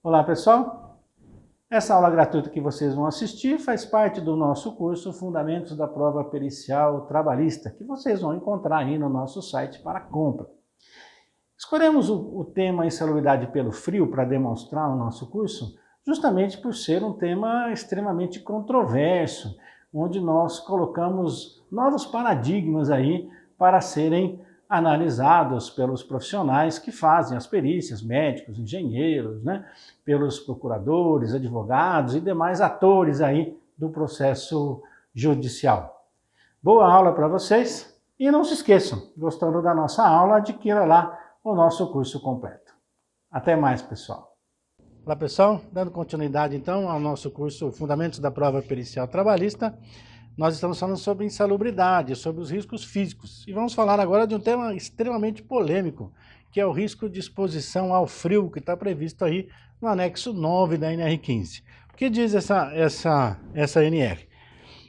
Olá pessoal, essa aula gratuita que vocês vão assistir faz parte do nosso curso Fundamentos da Prova Pericial Trabalhista, que vocês vão encontrar aí no nosso site para compra. Escolhemos o tema Insalubridade pelo Frio para demonstrar o nosso curso, justamente por ser um tema extremamente controverso, onde nós colocamos novos paradigmas aí para serem analisados pelos profissionais que fazem as perícias, médicos, engenheiros, pelos procuradores, advogados e demais atores aí do processo judicial. Boa aula para vocês e não se esqueçam, gostando da nossa aula, adquira lá o nosso curso completo. Até mais, pessoal. Olá, pessoal, dando continuidade então ao nosso curso Fundamentos da Prova Pericial Trabalhista, nós estamos falando sobre insalubridade, sobre os riscos físicos. E vamos falar agora de um tema extremamente polêmico, que é o risco de exposição ao frio, que está previsto aí no anexo 9 da NR15. O que diz essa NR?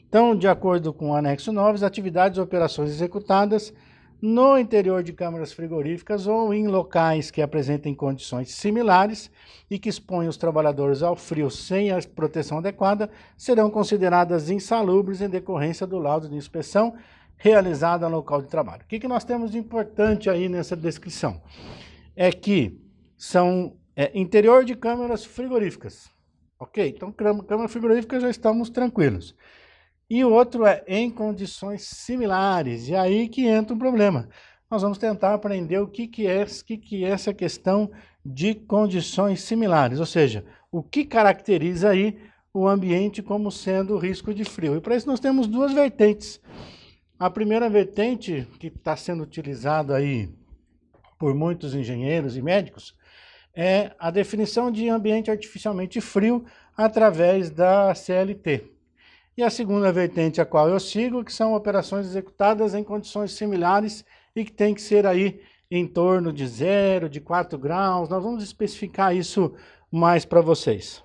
Então, de acordo com o anexo 9, as atividades e operações executadas no interior de câmaras frigoríficas ou em locais que apresentem condições similares e que expõem os trabalhadores ao frio sem a proteção adequada, serão consideradas insalubres em decorrência do laudo de inspeção realizado no local de trabalho. O que nós temos de importante aí nessa descrição? É que são interior de câmaras frigoríficas. Ok? Então, câmara frigorífica já estamos tranquilos. E o outro é em condições similares, e aí que entra um problema. Nós vamos tentar aprender o que é essa questão de condições similares, ou seja, o que caracteriza aí o ambiente como sendo risco de frio. E para isso nós temos duas vertentes. A primeira vertente, que está sendo utilizada aí por muitos engenheiros e médicos, é a definição de ambiente artificialmente frio através da CLT. E a segunda vertente a qual eu sigo, que são operações executadas em condições similares e que tem que ser aí em torno de 0, de 4 graus. Nós vamos especificar isso mais para vocês.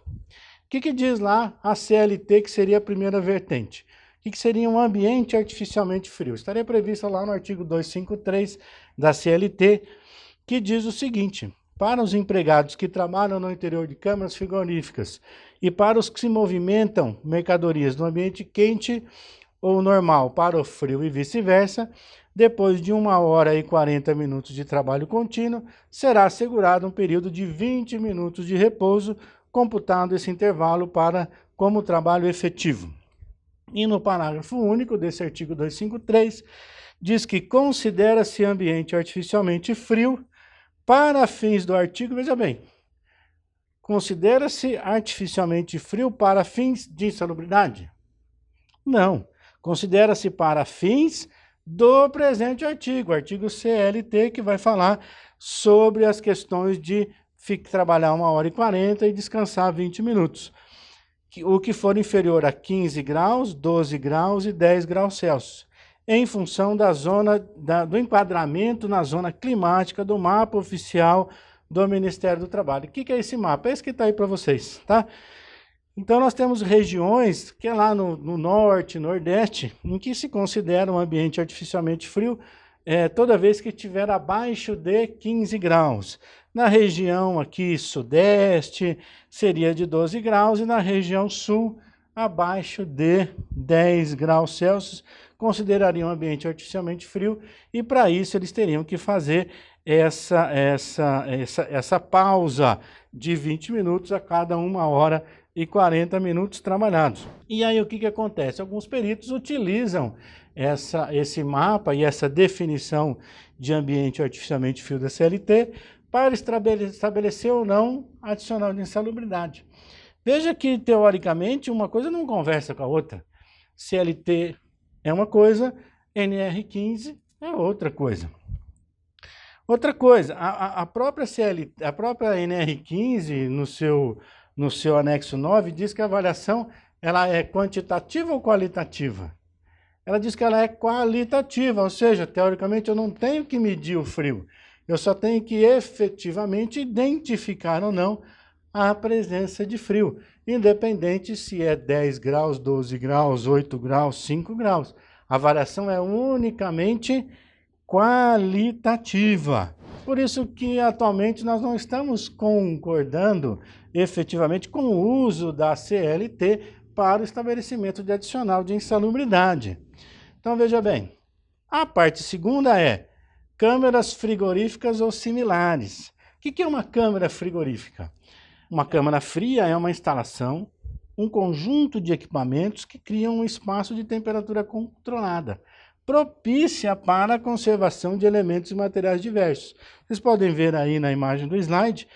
O que diz lá a CLT, que seria a primeira vertente? O que seria um ambiente artificialmente frio? Estaria previsto lá no artigo 253 da CLT, que diz o seguinte: para os empregados que trabalham no interior de câmaras frigoríficas e para os que se movimentam mercadorias no ambiente quente ou normal para o frio e vice-versa, depois de 1 hora e 40 minutos de trabalho contínuo, será assegurado um período de 20 minutos de repouso, computando esse intervalo como trabalho efetivo. E no parágrafo único desse artigo 253, diz que considera-se ambiente artificialmente frio para fins do artigo, veja bem, considera-se artificialmente frio para fins de insalubridade? Não, considera-se para fins do presente artigo CLT, que vai falar sobre as questões de trabalhar 1 hora e 40 e descansar 20 minutos. O que for inferior a 15 graus, 12 graus e 10 graus Celsius. Em função da zona do enquadramento na zona climática do mapa oficial do Ministério do Trabalho. O que é esse mapa? É esse que está aí para vocês, tá? Então nós temos regiões, que é lá no norte, nordeste, em que se considera um ambiente artificialmente frio toda vez que estiver abaixo de 15 graus. Na região aqui sudeste seria de 12 graus e na região sul abaixo de 10 graus Celsius, considerariam um ambiente artificialmente frio, e para isso eles teriam que fazer essa pausa de 20 minutos a cada 1 hora e 40 minutos trabalhados. E aí o que acontece? Alguns peritos utilizam esse mapa e essa definição de ambiente artificialmente frio da CLT para estabelecer ou não adicional de insalubridade. Veja que, teoricamente, uma coisa não conversa com a outra. CLT é uma coisa, NR15 é outra coisa. Outra coisa, a própria NR15, no seu anexo 9, diz que a avaliação ela é quantitativa ou qualitativa? Ela diz que ela é qualitativa, ou seja, teoricamente eu não tenho que medir o frio, eu só tenho que efetivamente identificar ou não a presença de frio, independente se é 10 graus, 12 graus, 8 graus, 5 graus. A variação é unicamente qualitativa. Por isso que atualmente nós não estamos concordando efetivamente com o uso da CLT para o estabelecimento de adicional de insalubridade. Então veja bem, a parte segunda é câmeras frigoríficas ou similares. O que é uma câmara frigorífica? Uma câmara fria é uma instalação, um conjunto de equipamentos que criam um espaço de temperatura controlada, propícia para a conservação de elementos e materiais diversos. Vocês podem ver aí na imagem do slide,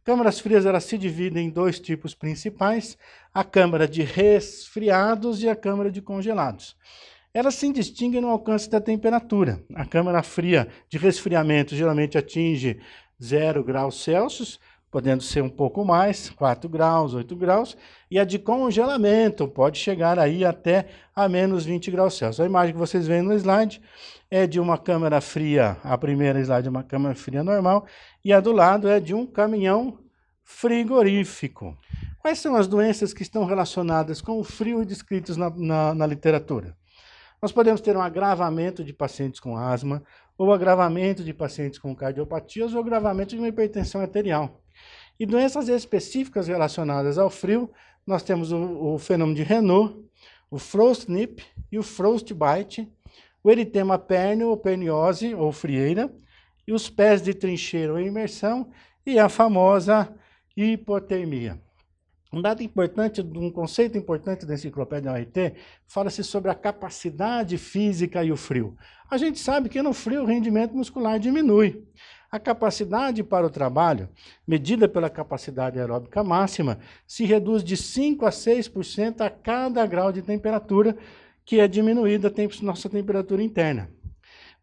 câmaras frias elas se dividem em dois tipos principais, a câmara de resfriados e a câmara de congelados. Elas se distinguem no alcance da temperatura. A câmara fria de resfriamento geralmente atinge 0 graus Celsius, podendo ser um pouco mais, 4 graus, 8 graus, e a de congelamento pode chegar aí até a menos 20 graus Celsius. A imagem que vocês veem no slide é de uma câmara fria, a primeira slide é uma câmara fria normal, e a do lado é de um caminhão frigorífico. Quais são as doenças que estão relacionadas com o frio descritas na literatura? Nós podemos ter um agravamento de pacientes com asma, ou agravamento de pacientes com cardiopatias, ou agravamento de uma hipertensão arterial. E doenças específicas relacionadas ao frio, nós temos o fenômeno de Raynaud, o frostnip e o frostbite, o eritema pérneo ou perniose ou frieira, e os pés de trincheira ou imersão, e a famosa hipotermia. Um dado importante, um conceito importante da enciclopédia ORT, fala-se sobre a capacidade física e o frio. A gente sabe que no frio o rendimento muscular diminui. A capacidade para o trabalho, medida pela capacidade aeróbica máxima, se reduz de 5 a 6% a cada grau de temperatura, que é diminuída a nossa temperatura interna.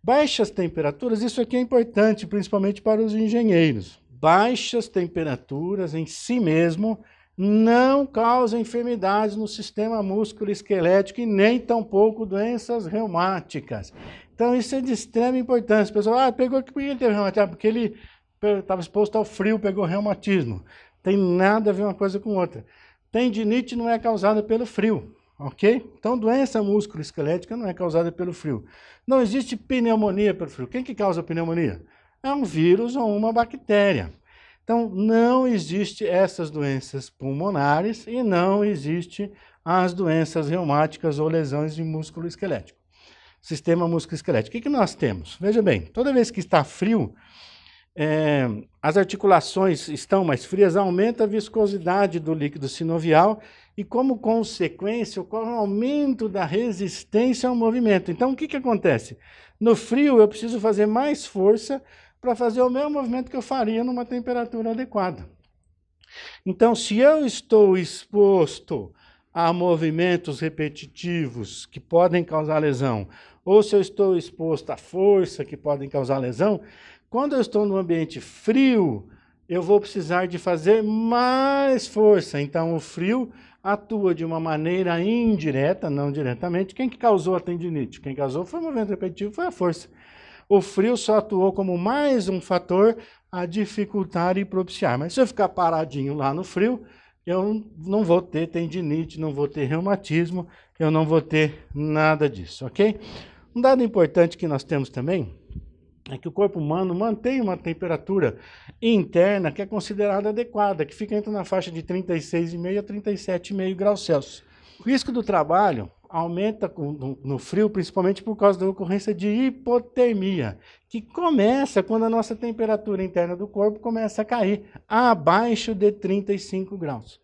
Baixas temperaturas, isso aqui é importante, principalmente para os engenheiros. Baixas temperaturas em si mesmo não causam enfermidades no sistema músculo-esquelético e nem tampouco doenças reumáticas. Então isso é de extrema importância. O pessoal, pegou que ele teve reumatismo, porque ele estava exposto ao frio, pegou reumatismo. Tem nada a ver uma coisa com outra. Tendinite não é causada pelo frio, ok? Então doença músculo-esquelética não é causada pelo frio. Não existe pneumonia pelo frio. Quem que causa pneumonia? É um vírus ou uma bactéria. Então, não existe essas doenças pulmonares e não existe as doenças reumáticas ou lesões de músculo esquelético. Sistema músculo-esquelético. O que nós temos? Veja bem, toda vez que está frio, as articulações estão mais frias, aumenta a viscosidade do líquido sinovial e, como consequência, ocorre um aumento da resistência ao movimento. Então, o que acontece? No frio, eu preciso fazer mais força para fazer o mesmo movimento que eu faria numa temperatura adequada. Então, se eu estou exposto a movimentos repetitivos que podem causar lesão, ou se eu estou exposto à força que podem causar lesão, quando eu estou num ambiente frio, eu vou precisar de fazer mais força. Então, o frio atua de uma maneira indireta, não diretamente. Quem que causou a tendinite? Quem causou foi o movimento repetitivo, foi a força. O frio só atuou como mais um fator a dificultar e propiciar. Mas se eu ficar paradinho lá no frio, eu não vou ter tendinite, não vou ter reumatismo, eu não vou ter nada disso, ok? Um dado importante que nós temos também é que o corpo humano mantém uma temperatura interna que é considerada adequada, que fica entre na faixa de 36,5 a 37,5 graus Celsius. O risco do trabalho aumenta no frio, principalmente por causa da ocorrência de hipotermia, que começa quando a nossa temperatura interna do corpo começa a cair abaixo de 35 graus.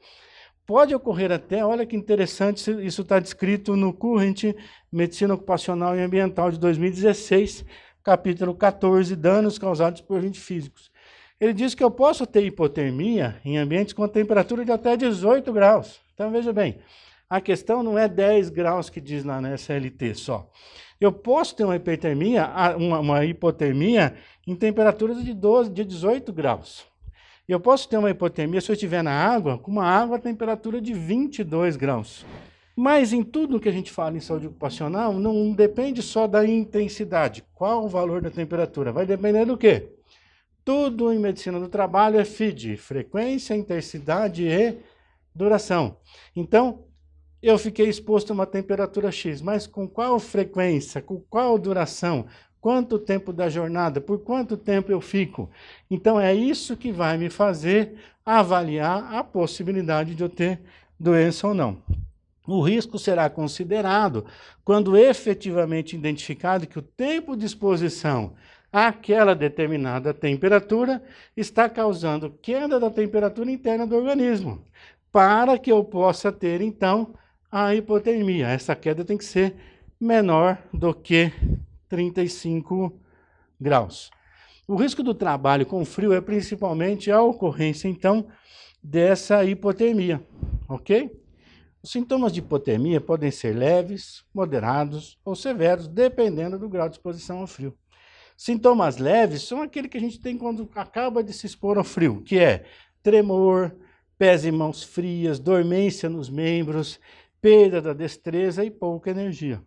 Pode ocorrer até, olha que interessante, isso está descrito no Current Medicina Ocupacional e Ambiental de 2016, capítulo 14, danos causados por agentes físicos. Ele diz que eu posso ter hipotermia em ambientes com temperatura de até 18 graus. Então veja bem, a questão não é 10 graus que diz lá na SLT só. Eu posso ter uma hipotermia, uma hipotermia em temperaturas de 18 graus. Eu posso ter uma hipotermia se eu estiver na água, com uma água a temperatura de 22 graus. Mas em tudo que a gente fala em saúde ocupacional, não depende só da intensidade. Qual o valor da temperatura? Vai depender do quê? Tudo em medicina do trabalho é FID, frequência, intensidade e duração. Então, eu fiquei exposto a uma temperatura X, mas com qual frequência, com qual duração, quanto tempo da jornada, por quanto tempo eu fico. Então é isso que vai me fazer avaliar a possibilidade de eu ter doença ou não. O risco será considerado quando efetivamente identificado que o tempo de exposição àquela determinada temperatura está causando queda da temperatura interna do organismo, para que eu possa ter, então, a hipotermia. Essa queda tem que ser menor do que 35 graus. O risco do trabalho com frio é principalmente a ocorrência, então, dessa hipotermia, ok? Os sintomas de hipotermia podem ser leves, moderados ou severos, dependendo do grau de exposição ao frio. Sintomas leves são aqueles que a gente tem quando acaba de se expor ao frio, que é tremor, pés e mãos frias, dormência nos membros, perda da destreza e pouca energia.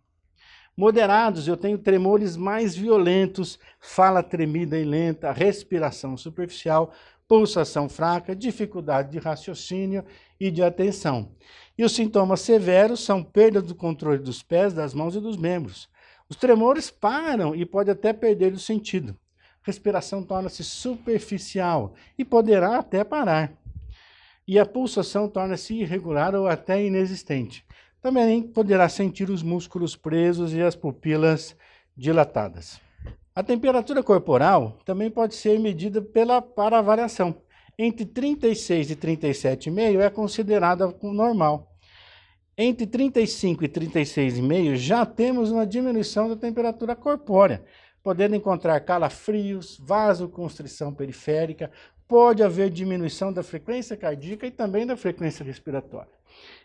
Moderados, eu tenho tremores mais violentos, fala tremida e lenta, respiração superficial, pulsação fraca, dificuldade de raciocínio e de atenção. E os sintomas severos são perda do controle dos pés, das mãos e dos membros. Os tremores param e pode até perder o sentido. Respiração torna-se superficial e poderá até parar. E a pulsação torna-se irregular ou até inexistente. Também poderá sentir os músculos presos e as pupilas dilatadas. A temperatura corporal também pode ser medida para a variação. Entre 36 e 37,5 é considerada normal. Entre 35 e 36,5 já temos uma diminuição da temperatura corpórea, podendo encontrar calafrios, vasoconstrição periférica, pode haver diminuição da frequência cardíaca e também da frequência respiratória.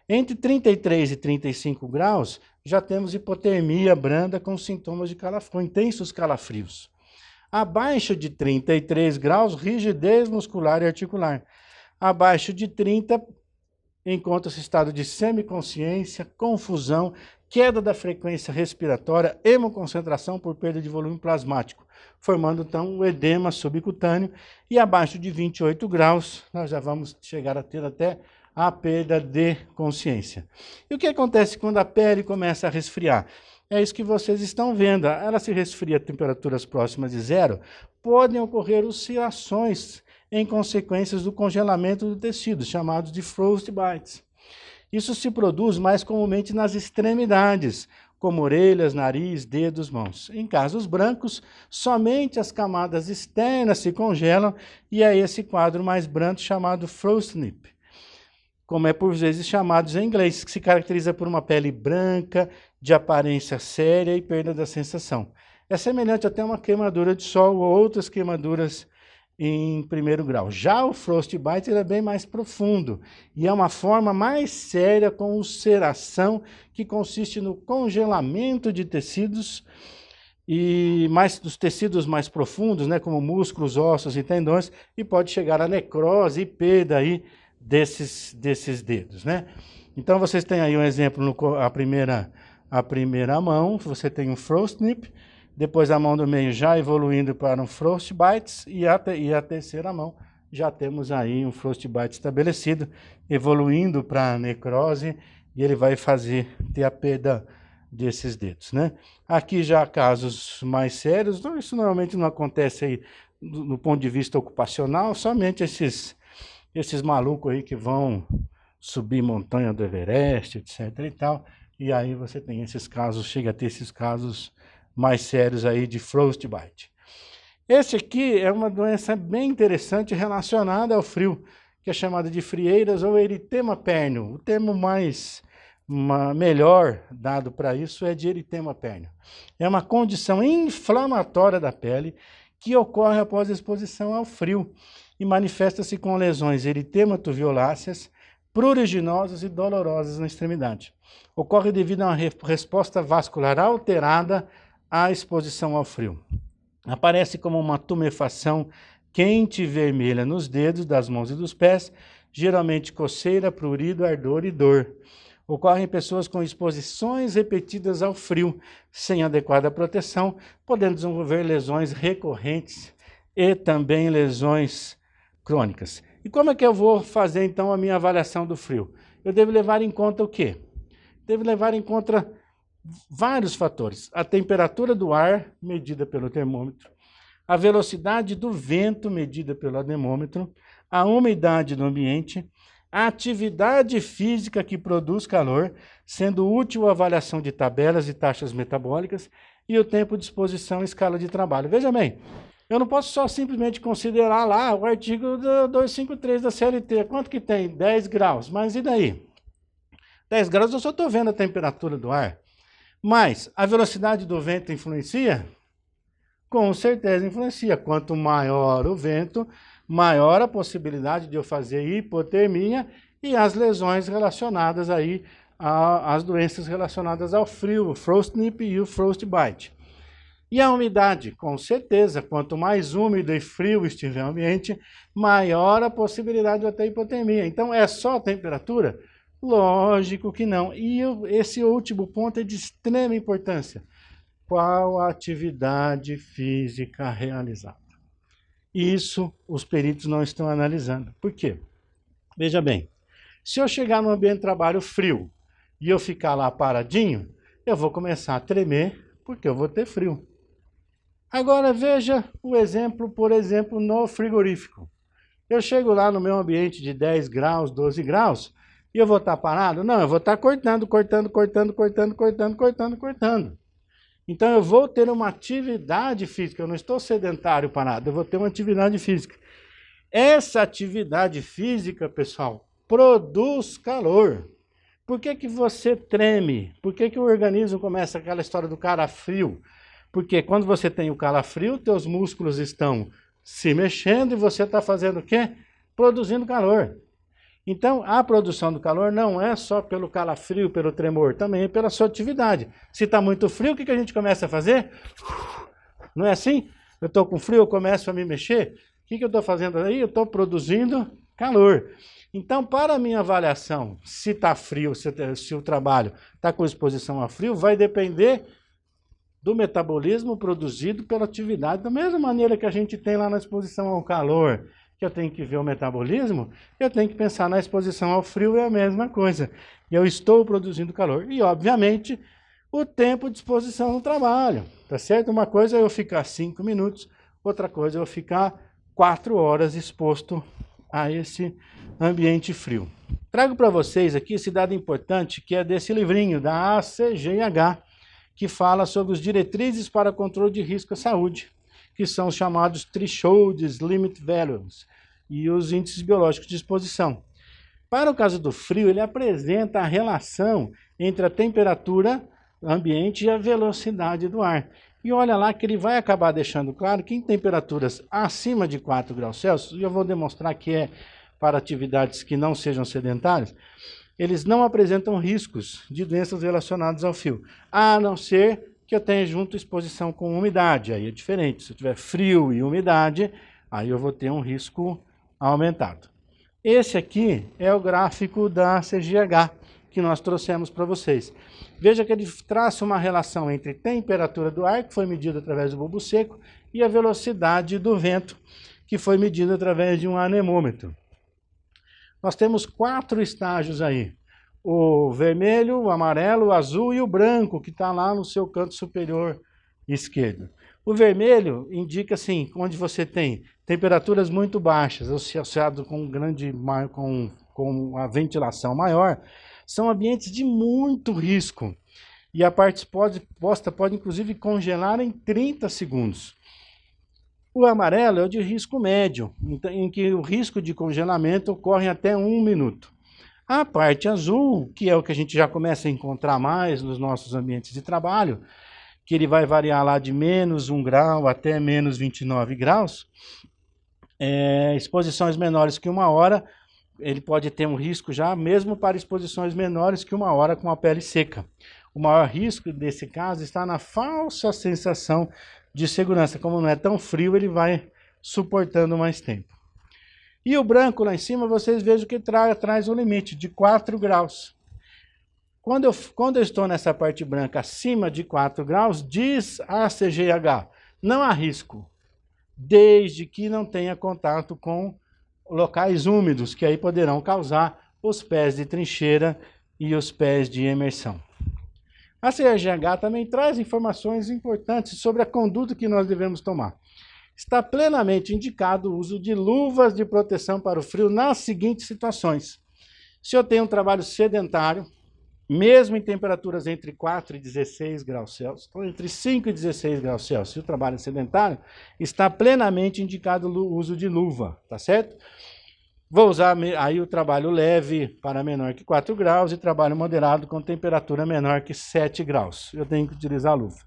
Entre 33 e 35 graus, já temos hipotermia branda com sintomas de intensos calafrios. Abaixo de 33 graus, rigidez muscular e articular. Abaixo de 30, encontra-se estado de semiconsciência, confusão, queda da frequência respiratória, hemoconcentração por perda de volume plasmático, formando então o edema subcutâneo. E abaixo de 28 graus, nós já vamos chegar a ter até a perda de consciência. E o que acontece quando a pele começa a resfriar? É isso que vocês estão vendo. Ela se resfria a temperaturas próximas de zero, podem ocorrer oscilações em consequências do congelamento do tecido, chamados de frostbites. Isso se produz mais comumente nas extremidades, como orelhas, nariz, dedos, mãos. Em casos brancos, somente as camadas externas se congelam e é esse quadro mais branco chamado frostnip, como é por vezes chamado em inglês, que se caracteriza por uma pele branca, de aparência séria e perda da sensação. É semelhante até a uma queimadura de sol ou outras queimaduras em primeiro grau. Já o frostbite ele é bem mais profundo e é uma forma mais séria com ulceração que consiste no congelamento de tecidos e mais dos tecidos mais profundos, né, como músculos, ossos e tendões, e pode chegar à necrose e perda aí desses dedos, né? Então vocês têm aí um exemplo, a primeira mão, você tem um frostnip, depois a mão do meio já evoluindo para um frostbite e a terceira mão já temos aí um frostbite estabelecido, evoluindo para a necrose e ele vai ter a perda desses dedos, né? Aqui já casos mais sérios, isso normalmente não acontece aí no ponto de vista ocupacional, somente esses malucos aí que vão subir montanha do Everest, etc e tal, e aí você tem esses casos, chega a ter esses casos mais sérios aí de frostbite. Esse aqui é uma doença bem interessante relacionada ao frio, que é chamada de frieiras ou eritema pérneo. O termo melhor dado para isso é de eritema pérneo. É uma condição inflamatória da pele que ocorre após a exposição ao frio e manifesta-se com lesões eritemato-violáceas, pruriginosas e dolorosas na extremidade. Ocorre devido a uma resposta vascular alterada à exposição ao frio. Aparece como uma tumefação quente e vermelha nos dedos, das mãos e dos pés, geralmente coceira, prurido, ardor e dor. Ocorre em pessoas com exposições repetidas ao frio, sem adequada proteção, podendo desenvolver lesões recorrentes e também lesões crônicas. E como é que eu vou fazer então a minha avaliação do frio? Eu devo levar em conta o quê? Devo levar em conta vários fatores. A temperatura do ar, medida pelo termômetro, a velocidade do vento, medida pelo anemômetro, a umidade do ambiente, a atividade física que produz calor, sendo útil a avaliação de tabelas e taxas metabólicas, e o tempo de exposição em escala de trabalho. Veja bem, eu não posso só simplesmente considerar lá o artigo 253 da CLT. Quanto que tem? 10 graus. Mas e daí? 10 graus eu só estou vendo a temperatura do ar. Mas a velocidade do vento influencia? Com certeza influencia. Quanto maior o vento, maior a possibilidade de eu fazer hipotermia e as lesões relacionadas aí às doenças relacionadas ao frio, o frostnip e o frostbite. E a umidade, com certeza, quanto mais úmido e frio estiver o ambiente, maior a possibilidade de eu ter hipotermia. Então, é só a temperatura? Lógico que não. E esse último ponto é de extrema importância. Qual a atividade física realizada? Isso os peritos não estão analisando. Por quê? Veja bem, se eu chegar num ambiente de trabalho frio e eu ficar lá paradinho, eu vou começar a tremer porque eu vou ter frio. Agora veja o exemplo, por exemplo, no frigorífico. Eu chego lá no meu ambiente de 10 graus, 12 graus, e eu vou estar parado? Não, eu vou estar cortando. Então eu vou ter uma atividade física, eu não estou sedentário parado, eu vou ter uma atividade física. Essa atividade física, pessoal, produz calor. Por que que você treme? Por que que o organismo começa aquela história do calafrio? Porque quando você tem o calafrio, teus músculos estão se mexendo e você está fazendo o quê? Produzindo calor. Então, a produção do calor não é só pelo calafrio, pelo tremor, também é pela sua atividade. Se está muito frio, o que a gente começa a fazer? Não é assim? Eu estou com frio, eu começo a me mexer. O que eu estou fazendo aí? Eu estou produzindo calor. Então, para a minha avaliação, se está frio, se o trabalho está com exposição a frio, vai depender do metabolismo produzido pela atividade. Da mesma maneira que a gente tem lá na exposição ao calor, que eu tenho que ver o metabolismo, eu tenho que pensar na exposição ao frio, é a mesma coisa. Eu estou produzindo calor. E, obviamente, o tempo de exposição no trabalho. Tá certo? Uma coisa é eu ficar 5 minutos, outra coisa é eu ficar 4 horas exposto a esse ambiente frio. Trago para vocês aqui esse dado importante, que é desse livrinho, da ACGH, que fala sobre os diretrizes para controle de risco à saúde, que são os chamados thresholds, limit values, e os índices biológicos de exposição. Para o caso do frio, ele apresenta a relação entre a temperatura ambiente e a velocidade do ar. E olha lá que ele vai acabar deixando claro que em temperaturas acima de 4 graus Celsius, e eu vou demonstrar que é para atividades que não sejam sedentárias, eles não apresentam riscos de doenças relacionadas ao frio, a não ser que eu tenha junto exposição com umidade, aí é diferente. Se eu tiver frio e umidade, aí eu vou ter um risco aumentado. Esse aqui é o gráfico da CGH que nós trouxemos para vocês. Veja que ele traça uma relação entre temperatura do ar, que foi medida através do bulbo seco, e a velocidade do vento, que foi medida através de um anemômetro. Nós temos 4 estágios aí. O vermelho, o amarelo, o azul e o branco, que está lá no seu canto superior esquerdo. O vermelho indica, assim, onde você tem temperaturas muito baixas, associado com a ventilação maior, são ambientes de muito risco. E a parte exposta pode, inclusive, congelar em 30 segundos. O amarelo é o de risco médio, em que o risco de congelamento ocorre até 1 minuto. A parte azul, que é o que a gente já começa a encontrar mais nos nossos ambientes de trabalho, que ele vai variar lá de menos 1 grau até menos 29 graus, exposições menores que 1 hora, ele pode ter um risco já, mesmo para exposições menores que 1 hora com a pele seca. O maior risco desse caso está na falsa sensação de segurança. Como não é tão frio, ele vai suportando mais tempo. E o branco lá em cima, vocês vejam que traz um limite de 4 graus. Quando eu estou nessa parte branca acima de 4 graus, diz a CGH, não há risco, desde que não tenha contato com locais úmidos, que aí poderão causar os pés de trincheira e os pés de imersão. A CGH também traz informações importantes sobre a conduta que nós devemos tomar. Está plenamente indicado o uso de luvas de proteção para o frio nas seguintes situações. Se eu tenho um trabalho sedentário, mesmo em temperaturas entre 4 e 16 graus Celsius, ou entre 5 e 16 graus Celsius, se o trabalho é sedentário, está plenamente indicado o uso de luva, tá certo? Vou usar aí o trabalho leve para menor que 4 graus e trabalho moderado com temperatura menor que 7 graus. Eu tenho que utilizar a luva.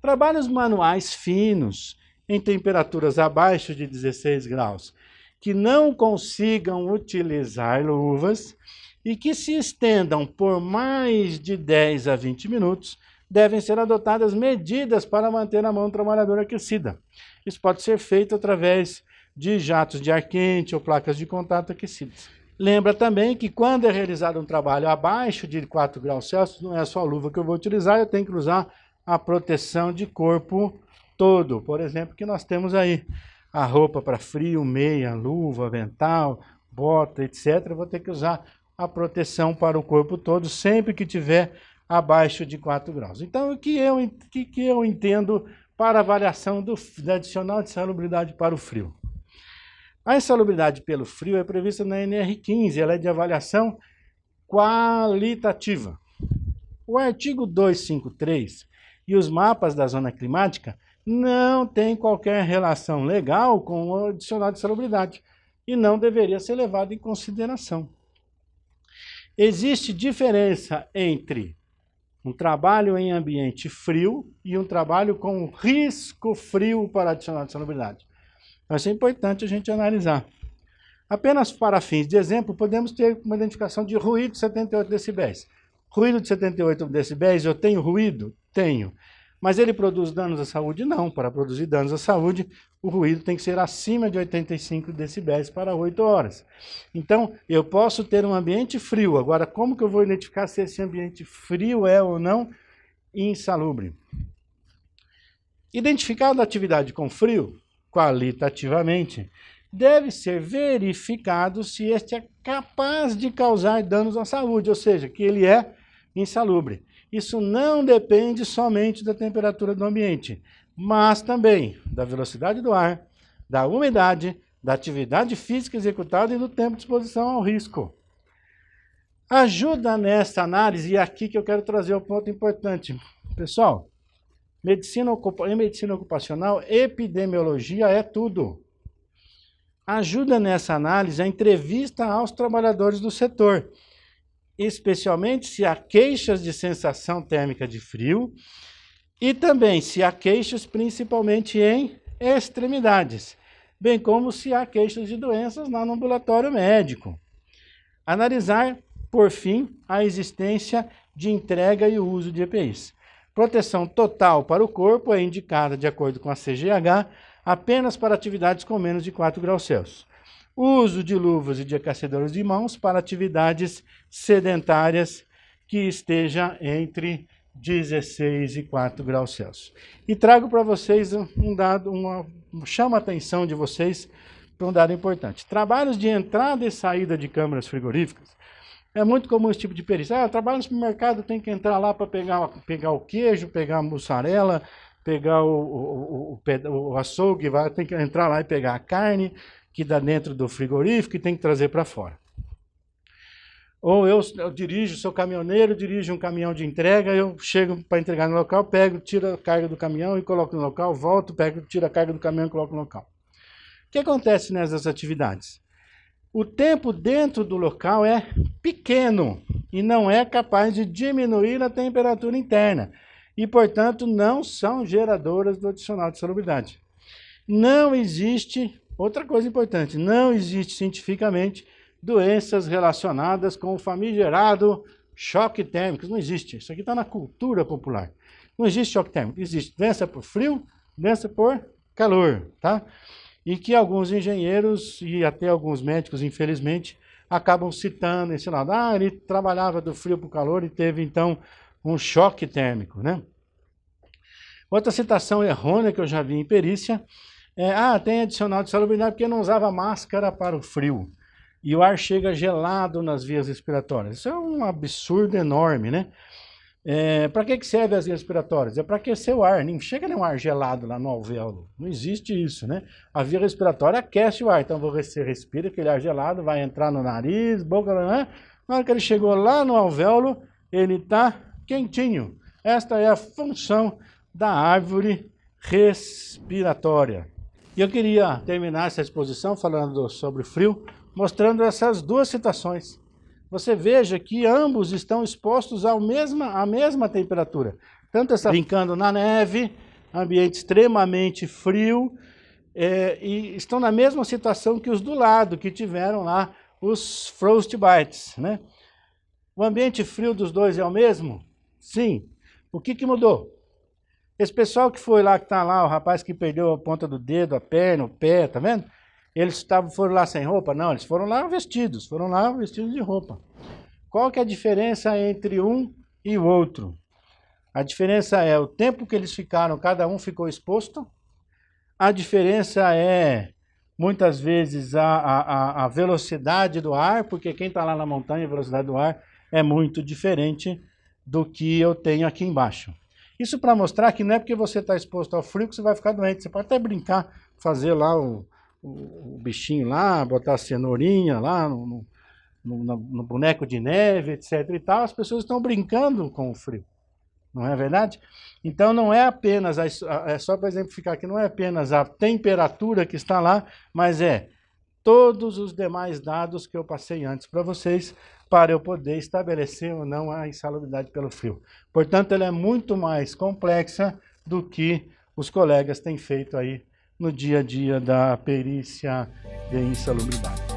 Trabalhos manuais finos, em temperaturas abaixo de 16 graus, que não consigam utilizar luvas e que se estendam por mais de 10 a 20 minutos, devem ser adotadas medidas para manter a mão do trabalhador aquecida. Isso pode ser feito através de jatos de ar quente ou placas de contato aquecidas. Lembra também que quando é realizado um trabalho abaixo de 4 graus Celsius, não é só a luva que eu vou utilizar, eu tenho que usar a proteção de corpo todo. Por exemplo, que nós temos aí a roupa para frio, meia, luva, avental, bota, etc. Eu vou ter que usar a proteção para o corpo todo sempre que tiver abaixo de 4 graus. Então, o que eu entendo para a avaliação do adicional de salubridade para o frio? A insalubridade pelo frio é prevista na NR15, ela é de avaliação qualitativa. O artigo 253 e os mapas da zona climática não têm qualquer relação legal com o adicional de salubridade e não deveria ser levado em consideração. Existe diferença entre um trabalho em ambiente frio e um trabalho com risco frio para adicional de salubridade. Então, isso é importante a gente analisar. Apenas para fins de exemplo, podemos ter uma identificação de ruído de 78 decibéis. Ruído de 78 decibéis, eu tenho ruído? Tenho. Mas ele produz danos à saúde? Não. Para produzir danos à saúde, o ruído tem que ser acima de 85 decibéis para 8 horas. Então, eu posso ter um ambiente frio. Agora, como que eu vou identificar se esse ambiente frio é ou não insalubre? Identificada a atividade com frio, qualitativamente, deve ser verificado se este é capaz de causar danos à saúde, ou seja, que ele é insalubre. Isso não depende somente da temperatura do ambiente, mas também da velocidade do ar, da umidade, da atividade física executada e do tempo de exposição ao risco. Ajuda nessa análise, e aqui que eu quero trazer um ponto importante. Pessoal, em medicina ocupacional, epidemiologia é tudo. Ajuda nessa análise a entrevista aos trabalhadores do setor, especialmente se há queixas de sensação térmica de frio e também se há queixas principalmente em extremidades, bem como se há queixas de doenças lá no ambulatório médico. Analisar, por fim, a existência de entrega e o uso de EPIs. Proteção total para o corpo é indicada, de acordo com a CGH, apenas para atividades com menos de 4 graus Celsius. Uso de luvas e de aquecedores de mãos para atividades sedentárias que esteja entre 16 e 4 graus Celsius. E trago para vocês um dado, chama a atenção de vocês para um dado importante. Trabalhos de entrada e saída de câmaras frigoríficas. É muito comum esse tipo de perícia. Trabalho no supermercado, tem que entrar lá para pegar o queijo, pegar a mussarela, pegar o açougue, tem que entrar lá e pegar a carne que dá dentro do frigorífico e tem que trazer para fora. Ou eu dirijo, sou caminhoneiro, dirijo um caminhão de entrega, eu chego para entregar no local, pego, tiro a carga do caminhão e coloco no local, volto, pego, tiro a carga do caminhão e coloco no local. O que acontece nessas atividades? O tempo dentro do local é pequeno e não é capaz de diminuir a temperatura interna e, portanto, não são geradoras do adicional de salubridade. Não existe, outra coisa importante, não existe cientificamente doenças relacionadas com o famigerado choque térmico. Não existe, isso aqui está na cultura popular. Não existe choque térmico, existe doença por frio, doença por calor, tá? E que alguns engenheiros e até alguns médicos, infelizmente, acabam citando esse lado. Ele trabalhava do frio para o calor e teve, então, um choque térmico, né? Outra citação errônea que eu já vi em perícia tem adicional de salubridade porque não usava máscara para o frio. E o ar chega gelado nas vias respiratórias. Isso é um absurdo enorme, né? Para que servem as respiratórias? É para aquecer o ar, não chega nenhum ar gelado lá no alvéolo, não existe isso, né? A via respiratória aquece o ar, então você respira aquele ar gelado, vai entrar no nariz, boca, né? Na hora que ele chegou lá no alvéolo, ele está quentinho. Esta é a função da árvore respiratória. E eu queria terminar essa exposição falando sobre frio, mostrando essas duas situações. Você veja que ambos estão expostos à mesma temperatura. Tanto essa brincando na neve, ambiente extremamente frio, e estão na mesma situação que os do lado, que tiveram lá os frostbites, né? O ambiente frio dos dois é o mesmo? Sim. O que mudou? Esse pessoal que foi lá, que está lá, o rapaz que perdeu a ponta do dedo, a perna, o pé, tá vendo? Eles foram lá sem roupa? Não, eles foram lá vestidos de roupa. Qual que é a diferença entre um e o outro? A diferença é o tempo que eles ficaram, cada um ficou exposto. A diferença é, muitas vezes, a velocidade do ar, porque quem está lá na montanha, a velocidade do ar é muito diferente do que eu tenho aqui embaixo. Isso para mostrar que não é porque você está exposto ao frio que você vai ficar doente. Você pode até brincar, fazer lá o bichinho lá, botar a cenourinha lá no boneco de neve, etc. e tal. As pessoas estão brincando com o frio, não é verdade? Então não é apenas, é só para exemplificar que não é apenas a temperatura que está lá, mas é todos os demais dados que eu passei antes para vocês, para eu poder estabelecer ou não a insalubridade pelo frio. Portanto, ela é muito mais complexa do que os colegas têm feito aí no dia a dia da perícia de insalubridade.